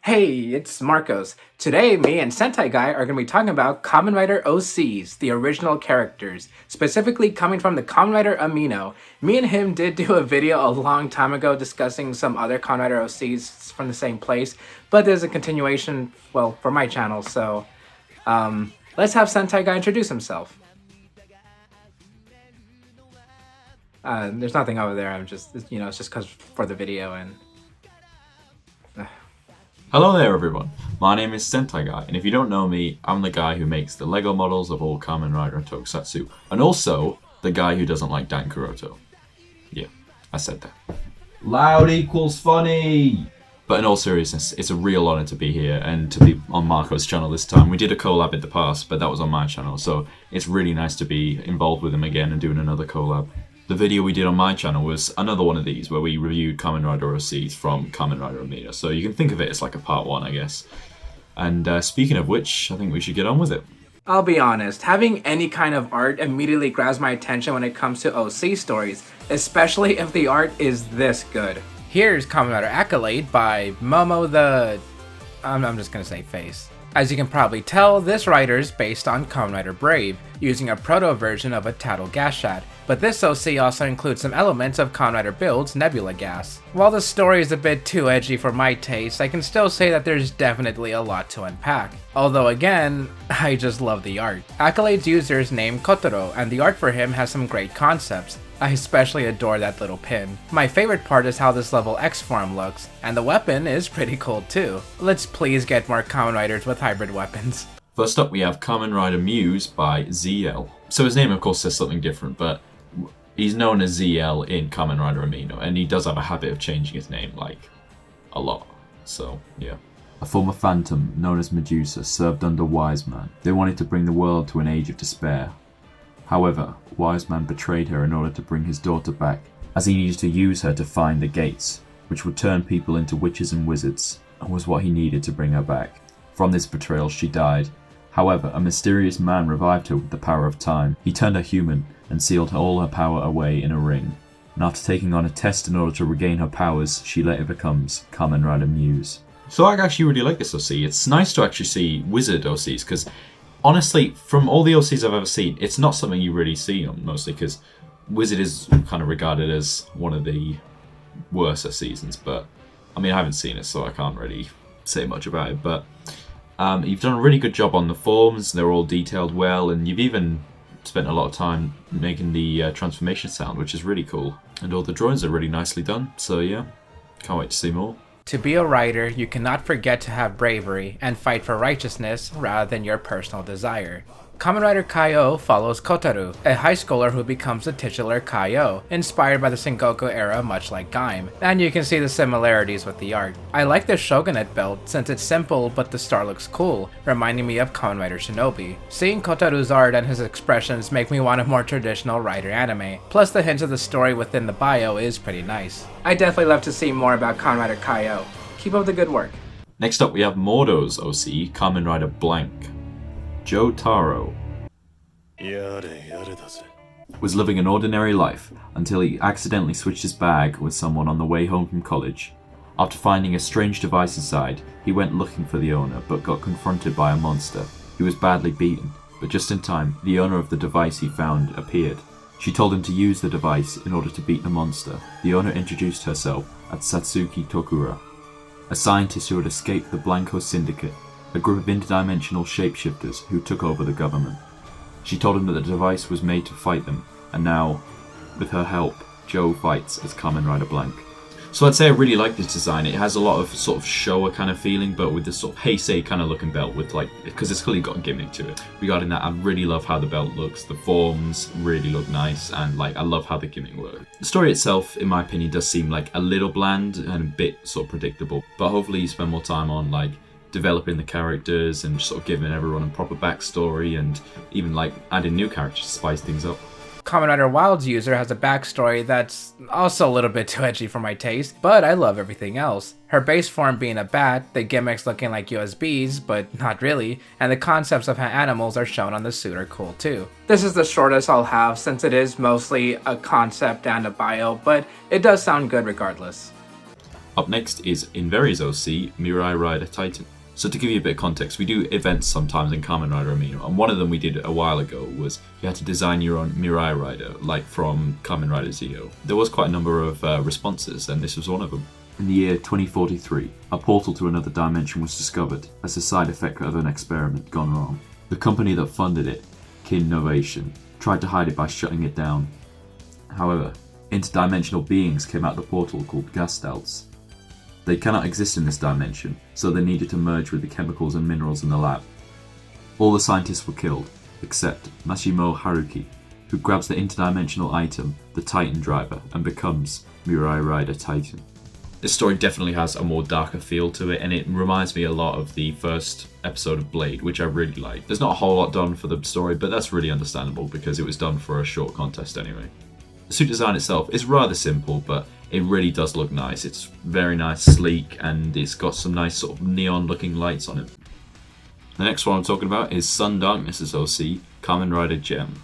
Hey, it's Marcos. Today, me and Sentai Guy are going to be talking about Kamen Rider OCs, the original characters, specifically coming from the Kamen Rider Amino. Me and him did do a video a long time ago discussing some other Kamen Rider OCs from the same place, but there's a continuation, well, for my channel, so let's have Sentai Guy introduce himself. There's nothing over there, I'm just, it's just because for the video and... Hello there everyone, my name is Sentai Guy, and if you don't know me, I'm the guy who makes the Lego models of all Kamen Rider and Tokusatsu, and also the guy who doesn't like Dan Kuroto. Yeah, I said that. Loud equals funny! But in all seriousness, it's a real honour to be here and to be on Marco's channel this time. We did a collab in the past, but that was on my channel, so it's really nice to be involved with him again and doing another collab. The video we did on my channel was another one of these where we reviewed Kamen Rider OCs from Kamen Rider Amino, so you can think of it as like a part one, I guess. And speaking of which, I think we should get on with it. I'll be honest, having any kind of art immediately grabs my attention when it comes to OC stories, especially if the art is this good. Here's Kamen Rider Accolade by Momo the... I'm just gonna say face. As you can probably tell, this rider is based on Kamen Rider Brave, using a proto-version of a Tattle gas shad, but this OC also includes some elements of Kamen Rider Build's Nebula gas. While the story is a bit too edgy for my taste, I can still say that there's definitely a lot to unpack. Although again, I just love the art. Accolade's user is named Kotaro, and the art for him has some great concepts. I especially adore that little pin. My favorite part is how this level X form looks, and the weapon is pretty cool too. Let's please get more Kamen Riders with hybrid weapons. First up we have Kamen Rider Muse by ZL. So his name of course says something different, but he's known as ZL in Kamen Rider Amino, and he does have a habit of changing his name, like, a lot. So, yeah. A former phantom, known as Medusa, served under Wise Man. They wanted to bring the world to an age of despair. However, Wise Man betrayed her in order to bring his daughter back, as he needed to use her to find the gates, which would turn people into witches and wizards, and was what he needed to bring her back. From this betrayal she died. However, a mysterious man revived her with the power of time. He turned her human and sealed all her power away in a ring. And after taking on a test in order to regain her powers, she later becomes Kamen Rider Muse. So I actually really like this OC. It's nice to actually see wizard OCs, because honestly, from all the OCs I've ever seen, it's not something you really see on mostly, because wizard is kind of regarded as one of the worser seasons, but I mean I haven't seen it so I can't really say much about it, but you've done a really good job on the forms. They're all detailed well, and you've even spent a lot of time making the transformation sound, which is really cool, and all the drawings are really nicely done, so yeah, can't wait to see more. To be a rider, you cannot forget to have bravery and fight for righteousness rather than your personal desire. Kamen Rider Kaio follows Kotaro, a high schooler who becomes the titular Kaio, inspired by the Sengoku era much like Gaim, and you can see the similarities with the art. I like the Shogunate belt since it's simple but the star looks cool, reminding me of Kamen Rider Shinobi. Seeing Kotaro's art and his expressions make me want a more traditional rider anime, plus the hints of the story within the bio is pretty nice. I definitely love to see more about Kamen Rider Kaio. Keep up the good work. Next up we have Mordo's OC, Kamen Rider Blank. Joe Taro was living an ordinary life until he accidentally switched his bag with someone on the way home from college. After finding a strange device inside, he went looking for the owner but got confronted by a monster. He was badly beaten, but just in time, the owner of the device he found appeared. She told him to use the device in order to beat the monster. The owner introduced herself as Satsuki Tokura, a scientist who had escaped the Blanco Syndicate, a group of interdimensional shapeshifters who took over the government. She told him that the device was made to fight them, and now, with her help, Joe fights as Kamen Rider Blank. So I'd say I really like this design. It has a lot of sort of Showa kind of feeling, but with this sort of Heisei kind of looking belt with like, because it's clearly got a gimmick to it. Regarding that, I really love how the belt looks. The forms really look nice, and like I love how the gimmick works. The story itself, in my opinion, does seem like a little bland and a bit sort of predictable, but hopefully you spend more time on like developing the characters and sort of giving everyone a proper backstory, and even like adding new characters to spice things up. Kamen Rider Wild's user has a backstory that's also a little bit too edgy for my taste, but I love everything else. Her base form being a bat, the gimmicks looking like USBs, but not really, and the concepts of how animals are shown on the suit are cool too. This is the shortest I'll have since it is mostly a concept and a bio, but it does sound good regardless. Up next is Invery's OC, Mirai Rider Titan. So to give you a bit of context, we do events sometimes in Kamen Rider Amino, and one of them we did a while ago was you had to design your own Mirai Rider, like from Kamen Rider Zio. There was quite a number of responses, and this was one of them. In the year 2043, a portal to another dimension was discovered as a side effect of an experiment gone wrong. The company that funded it, Kinnovation, tried to hide it by shutting it down. However, interdimensional beings came out of the portal called Gastalts. They cannot exist in this dimension, so they needed to merge with the chemicals and minerals in the lab. All the scientists were killed, except Mashimo Haruki, who grabs the interdimensional item, the Titan Driver, and becomes Mirai Rider Titan. This story definitely has a more darker feel to it, and it reminds me a lot of the first episode of Blade, which I really like. There's not a whole lot done for the story, but that's really understandable because it was done for a short contest anyway. The suit design itself is rather simple, but it really does look nice. It's very nice, sleek, and it's got some nice sort of neon looking lights on it. The next one I'm talking about is Sun Darkness's OC, Kamen Rider Gem.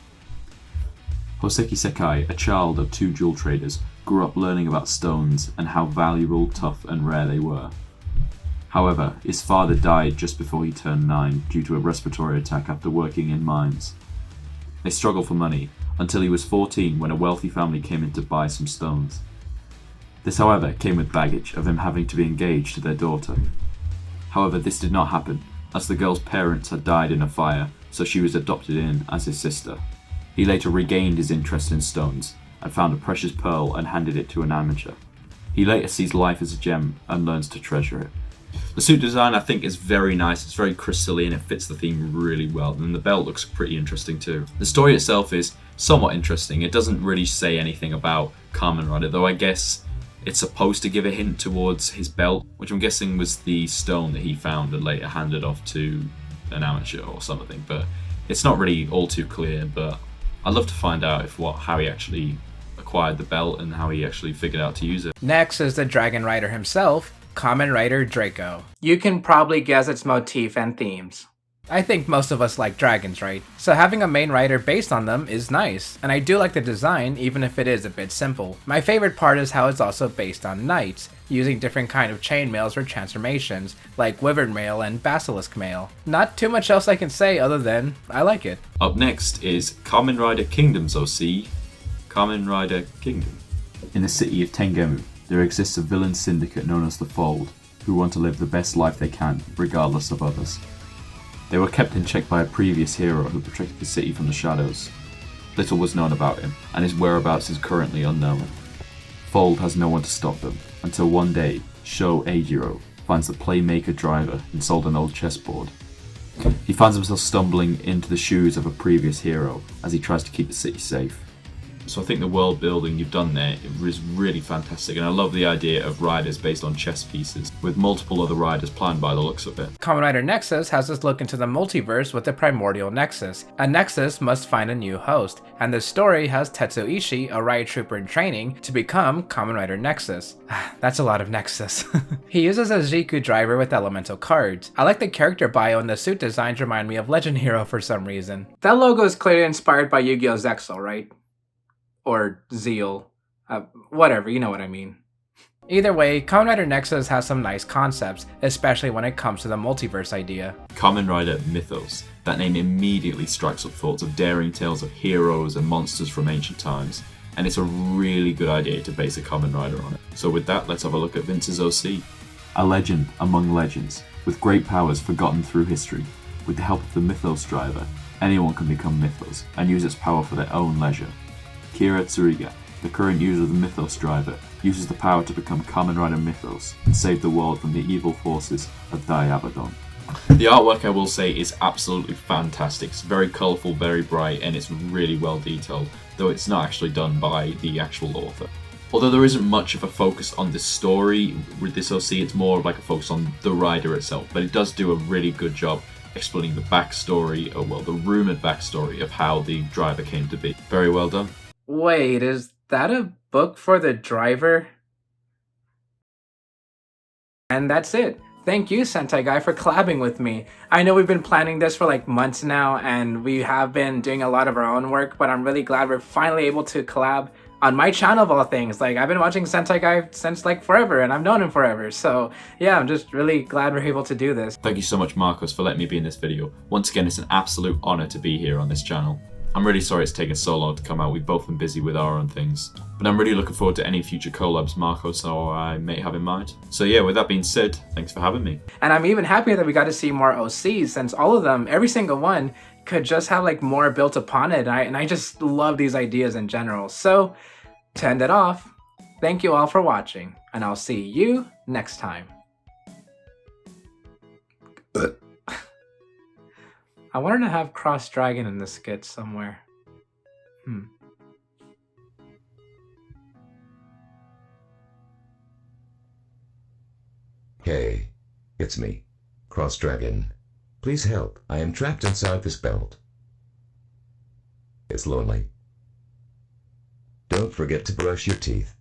Hoseki Sekai, a child of two jewel traders, grew up learning about stones and how valuable, tough, and rare they were. However, his father died just before he turned 9 due to a respiratory attack after working in mines. They struggled for money until he was 14 when a wealthy family came in to buy some stones. This, however, came with baggage of him having to be engaged to their daughter. However, this did not happen, as the girl's parents had died in a fire, so she was adopted in as his sister. He later regained his interest in stones, and found a precious pearl and handed it to an amateur. He later sees life as a gem and learns to treasure it. The suit design I think is very nice, it's very crystalline, it fits the theme really well, and the belt looks pretty interesting too. The story itself is somewhat interesting. It doesn't really say anything about Kamen Rider, though I guess it's supposed to give a hint towards his belt, which I'm guessing was the stone that he found and later handed off to an amateur or something, but it's not really all too clear. But I'd love to find out how he actually acquired the belt and how he actually figured out to use it. Next is the Dragon Rider himself, Kamen Rider Draco. You can probably guess its motif and themes. I think most of us like dragons, right? So having a main rider based on them is nice, and I do like the design even if it is a bit simple. My favorite part is how it's also based on knights, using different kind of chainmails for transformations, like Wyvern Mail and Basilisk Mail. Not too much else I can say other than I like it. Up next is Kamen Rider Kingdom's OC, Kamen Rider Kingdom. In the city of Tengemu, there exists a villain syndicate known as the Fold, who want to live the best life they can, regardless of others. They were kept in check by a previous hero who protected the city from the shadows. Little was known about him, and his whereabouts is currently unknown. Fold has no one to stop them, until one day, Sho Eijiro finds the Playmaker driver inside an old chessboard. He finds himself stumbling into the shoes of a previous hero as he tries to keep the city safe. So I think the world building you've done there is really fantastic, and I love the idea of riders based on chess pieces, with multiple other riders planned by the looks of it. Kamen Rider Nexus has us look into the multiverse with the primordial Nexus. A Nexus must find a new host, and the story has Tetsuo Ishii, a riot trooper in training, to become Kamen Rider Nexus. That's a lot of Nexus. He uses a Jiku driver with elemental cards. I like the character bio and the suit designs remind me of Legend Hero for some reason. That logo is clearly inspired by Yu-Gi-Oh! Zexal, right? Or Zeal. Whatever, you know what I mean. Either way, Kamen Rider Nexus has some nice concepts, especially when it comes to the multiverse idea. Kamen Rider Mythos. That name immediately strikes up thoughts of daring tales of heroes and monsters from ancient times, and it's a really good idea to base a Kamen Rider on it. So with that, let's have a look at Vince's OC. A legend among legends, with great powers forgotten through history. With the help of the Mythos driver, anyone can become Mythos and use its power for their own leisure. Kira Tsuriga, the current user of the Mythos driver, uses the power to become Kamen Rider Mythos and save the world from the evil forces of Diabodon. The artwork, I will say, is absolutely fantastic. It's very colourful, very bright, and it's really well detailed, though it's not actually done by the actual author. Although there isn't much of a focus on the story with this OC, it's more like a focus on the rider itself, but it does do a really good job explaining the backstory, or well, the rumoured backstory of how the driver came to be. Very well done. Wait, is that a book for the driver? And that's it. Thank you, Sentai Guy, for collabing with me. I know we've been planning this for like months now, and we have been doing a lot of our own work, but I'm really glad we're finally able to collab. on my channel of all things. Like, I've been watching Sentai Guy since like forever, and I've known him forever. So yeah, I'm just really glad we're able to do this. Thank you so much, Marcos, for letting me be in this video. Once again, it's an absolute honor to be here on this channel. I'm really sorry it's taken so long to come out. We've both been busy with our own things. But I'm really looking forward to any future collabs Marcos or I may have in mind. So yeah, with that being said, thanks for having me. And I'm even happier that we got to see more OCs, since all of them, every single one, could just have like more built upon it. And I just love these ideas in general. So to end it off, thank you all for watching, and I'll see you next time. I wanted to have Cross Dragon in the skit somewhere. Hey, it's me, Cross Dragon. Please help, I am trapped inside this belt. It's lonely. Don't forget to brush your teeth.